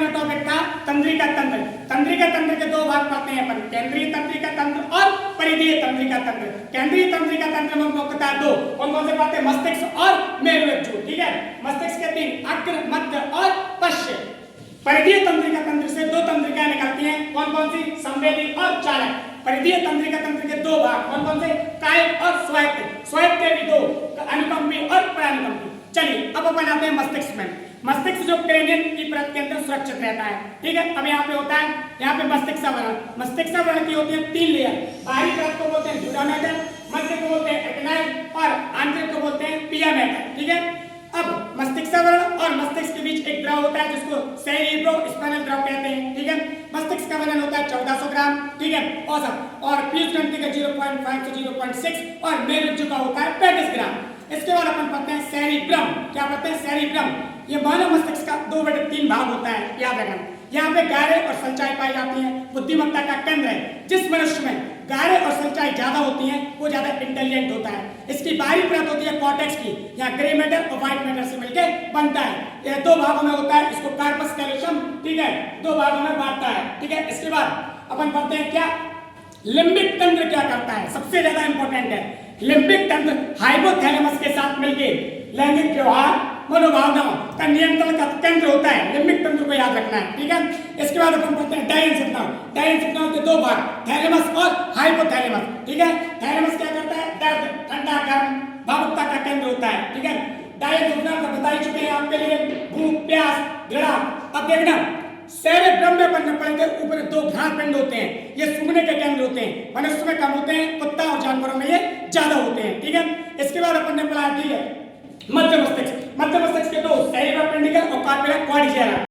अपना टॉपिक था तंत्रिका तंत्र। तंत्रिका तंत्र के दो भाग पढ़ते हैं अपन, केंद्रीय तंत्रिका तंत्र और परिधीय तंत्रिका तंत्र। केंद्रीय तंत्रिका तंत्र में मुख्यतः दो कौन कौन से पढ़ते हैं, मस्तिष्क और मेरुरज्जु। ठीक है, मस्तिष्क के तीन, अग्र, मध्य और पश्च। परिधीय तंत्रिका तंत्र से दो तंत्रिकाएं निकलती हैं, कौन कौन सी, संवेदी और चालक। परिधीय तंत्रिका तंत्र के दो भाग कौन कौन से, कायिक और स्वायत्त। स्वायत्त भी दो, अनुकंपी और परानुकंपी। चलिए अब अपन आते हैं मस्तिष्क में। मस्तिष्क जो क्रेनियन की परत के अंदर सुरक्षित रहता है। ठीक है, अब यहाँ पे होता है, यहाँ पे मस्तिष्क आवरण। मस्तिष्क आवरण की होती है तीन लेयर। बाहरी परत को बोलते हैं ड्यूरा मैटर, मध्य को बोलते हैं एपिनाइल और आंतरिक को बोलते हैं पिया मैटर। ठीक है, अब मस्तिष्क आवरण और मस्तिष्क के बीच एक द्रव होता है जिसको सेरिब्रोस्पाइनल द्रव कहते हैं। ठीक है, मस्तिष्क का वजन होता है 1400 ग्राम। ठीक है, औसत, और पीयूष ग्रंथि का 0.5 से 0.6 और मेरुरज्जु का होता है 35 ग्राम। इसके बाद अपन पढ़ते हैं सेरिब्रम। क्या पढ़ते हैं, सेरिब्रम। ये मानव मस्तिष्क का 2/3 भाग होता है, याद रखना। यहाँ पे गारे और संचाई पाई जाती हैं, बुद्धिमत्ता का केंद्र है। जिस मनुष्य में गारे और संचाई ज्यादा होती हैं वो ज्यादा इंटेलिजेंट होता है। इसकी बाहरी परत होती है कॉर्टेक्स की, यहाँ ग्रे मैटर और व्हाइट मैटर से मिलकर बनता है। यह दो भागों में होता है, इसको कार्पस कैल्शियम, ठीक है, दो भागों में बांटता है। ठीक है, इसके बाद अपन पढ़ते हैं क्या, लिम्बिक तंत्र क्या करता है, सबसे ज्यादा इंपॉर्टेंट है। लिम्बिक तंत्र हाइपोथैलेमस के साथ मिलकर लैंगिक व्यवहार, मनोभावनाओं का नियंत्रण का केंद्र होता है। लिम्बिक तंत्र को याद रखना है। ठीक है, इसके बाद अपन पढ़ते हैं डायेंसिफिनाउ। डायेंसिफिनाउ के दो भाग, थैलेमस और हाइपोथैलेमस। ठीक है, थैलेमस क्या करता है, दर्द, ठंडा, गर्म, भावुकता का केंद्र होता है। ठीक है, डायेंसिफिनाउ का बता ही चुके हैं आपके लिए, भूख, प्यास, घृणा। अब देखना, सेरेब्रम में बनने पड़ेंगे ऊपर दो घ्राण पिंड होते हैं, ये सूंघने के केंद्र होते हैं। मनुष्य में कम होते हैं, कुत्ता और जानवरों में ये ज्यादा होते हैं। ठीक है, इसके बाद अपन ने पढ़ा, ठीक है, मध्य मस्तिष्क। मध्य मस्तिष्क के दो, सेरिब्रम पेंडिकल और कार्पेला क्वाड्रिजेरा।